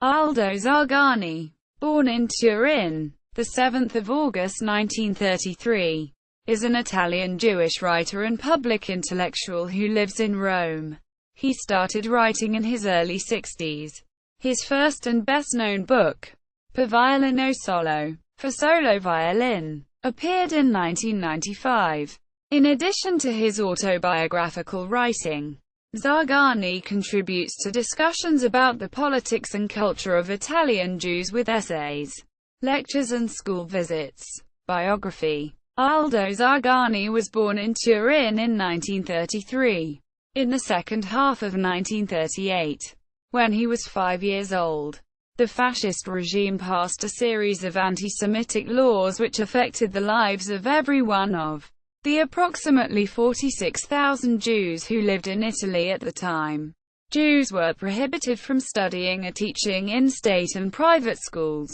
Aldo Zargani, born in Turin, the 7th of August 1933, is an Italian Jewish writer and public intellectual who lives in Rome. He started writing in his early 60s. His first and best-known book, Per violino solo, for solo violin, appeared in 1995. In addition to his autobiographical writing, Zargani contributes to discussions about the politics and culture of Italian Jews with essays, lectures and school visits. Biography. Aldo Zargani was born in Turin in 1933. In the second half of 1938, when he was 5 years old, the fascist regime passed a series of anti-Semitic laws which affected the lives of every one of the approximately 46,000 Jews who lived in Italy at the time. Jews were prohibited from studying or teaching in state and private schools,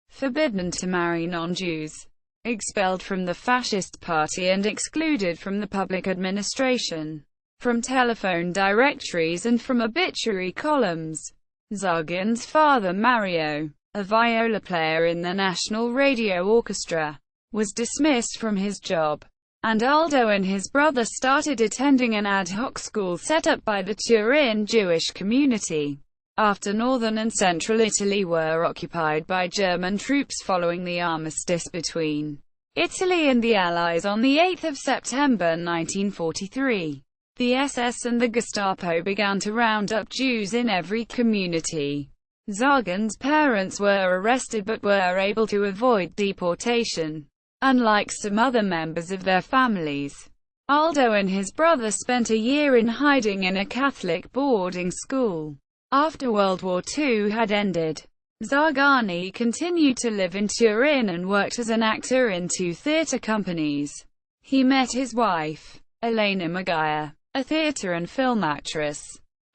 forbidden to marry non-Jews, expelled from the fascist party and excluded from the public administration, from telephone directories and from obituary columns. Zargani's father, Mario, a viola player in the National Radio Orchestra, was dismissed from his job, and Aldo and his brother started attending an ad hoc school set up by the Turin Jewish community, after northern and central Italy were occupied by German troops following the armistice between Italy and the Allies on 8 September 1943. The SS and the Gestapo began to round up Jews in every community. Zargani's parents were arrested but were able to avoid deportation, unlike some other members of their families. Aldo and his brother spent a year in hiding in a Catholic boarding school. After World War II had ended, Zargani continued to live in Turin and worked as an actor in 2 theatre companies. He met his wife, Elena Magia, a theatre and film actress.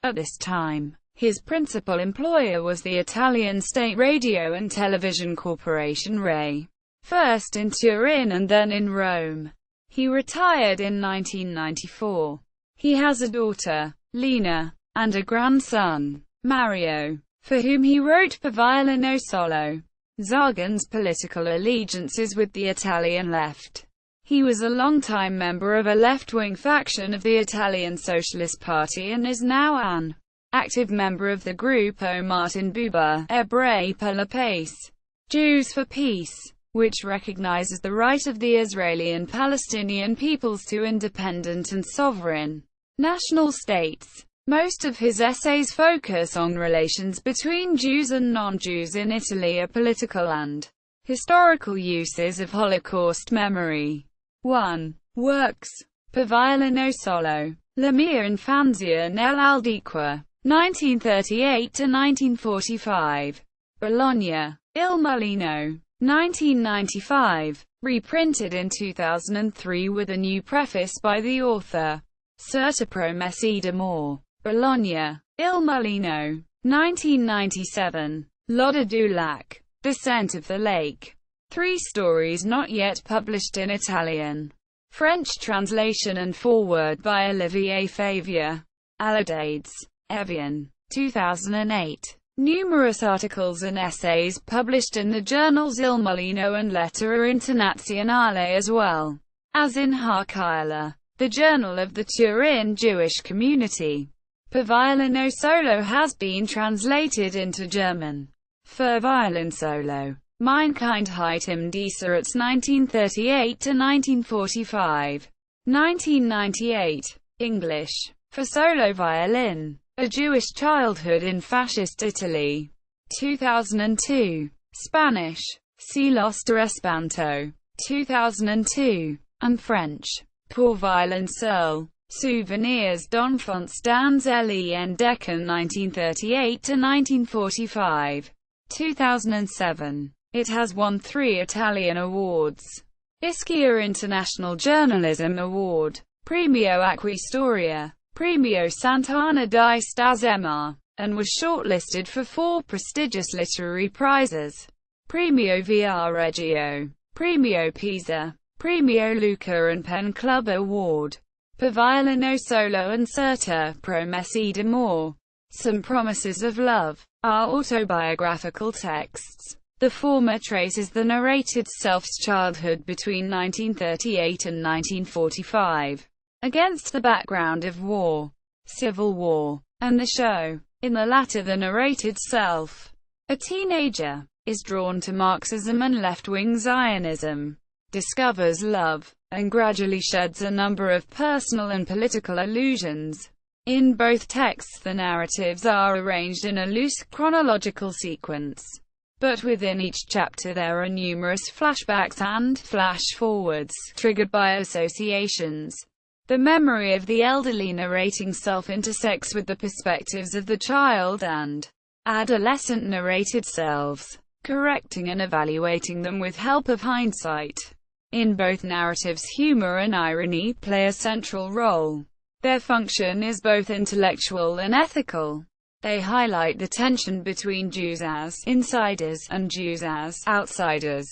At this time, his principal employer was the Italian state radio and television corporation RAI, first in Turin and then in Rome. He retired in 1994. He has a daughter, Lena, and a grandson, Mario, for whom he wrote Per violino solo. Zargani's political allegiance is with the Italian left. He was a longtime member of a left-wing faction of the Italian Socialist Party and is now an active member of the Gruppo Martin Buber, Ebrei per la Pace, Jews for Peace, which recognizes the right of the Israeli and Palestinian peoples to independent and sovereign national states. Most of his essays focus on relations between Jews and non-Jews in Italy or political and historical uses of Holocaust memory. 1. Works. Per violino solo. La mia infanzia nell'Aldiqua. 1938–1945. Bologna. Il Mulino. 1995. Reprinted in 2003 with a new preface by the author. Certa promessi d'amore. Bologna. Il Mulino. 1997. L'Oda du Lac. Descent of the Lake. 3 stories not yet published in Italian. French translation and foreword by Olivier Favia. Alidades. Evian. 2008. Numerous articles and essays published in the journals Il Mulino and Lettera Internazionale as well as in Harkila, the journal of the Turin Jewish community. Per violino solo has been translated into German. For violin solo. Mein Kindheit im Dieserats 1938–1945. 1998. English. For solo violin. A Jewish Childhood in Fascist Italy. 2002. Spanish. Si los de Espanto. 2002. And French. Pour violin seul. Souvenirs d'enfance dans l'en Decan 1938–1945. 2007. It has won 3 Italian awards. Ischia International Journalism Award, Premio Acquistoria, Premio Sant'Anna di Stazzema, and was shortlisted for 4 prestigious literary prizes. Premio Viareggio, Premio Pisa, Premio Luca and Pen Club Award. Per violino solo and Certa promessi d'amore. Some Promises of Love are autobiographical texts. The former traces the narrated self's childhood between 1938 and 1945, against the background of war, civil war, and the show. In the latter, the narrated self, a teenager, is drawn to Marxism and left-wing Zionism, discovers love, and gradually sheds a number of personal and political illusions. In both texts, the narratives are arranged in a loose, chronological sequence, but within each chapter there are numerous flashbacks and flash-forwards, triggered by associations. The memory of the elderly narrating self intersects with the perspectives of the child and adolescent narrated selves, correcting and evaluating them with help of hindsight. In both narratives, humor and irony play a central role. Their function is both intellectual and ethical. They highlight the tension between Jews as insiders and Jews as outsiders,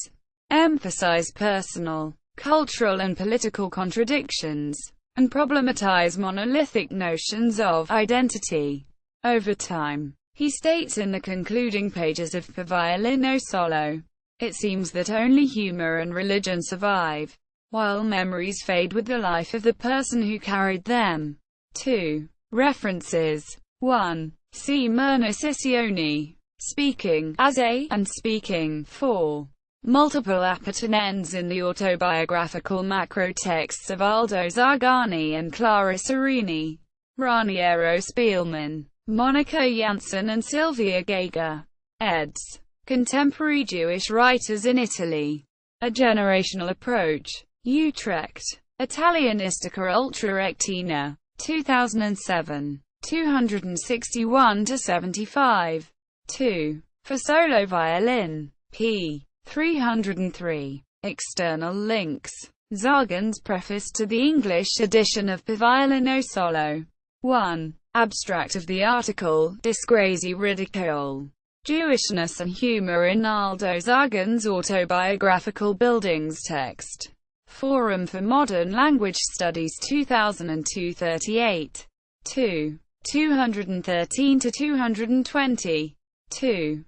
emphasize personal, cultural and political contradictions, and problematize monolithic notions of identity. Over time, he states in the concluding pages of Per Violino Solo, it seems that only humor and religion survive, while memories fade with the life of the person who carried them. 2. References. 1. See Myrna Scissione, Speaking as a, and Speaking for. Multiple appertinences in the autobiographical macro texts of Aldo Zargani and Clara Serini, Raniero Spielman, Monica Janssen and Sylvia Geiger. Eds. Contemporary Jewish Writers in Italy. A Generational Approach. Utrecht. Italianistica Ultrarectina. 2007. 261-75. 2. For solo violin. p. 303. External links. Zargan's preface to the English edition of Per Violino Solo. 1. Abstract of the article, Disgrazie ridicule. Jewishness and humor in Aldo Zargan's autobiographical buildings text. Forum for Modern Language Studies 2002 38. 2. 213-220. 2.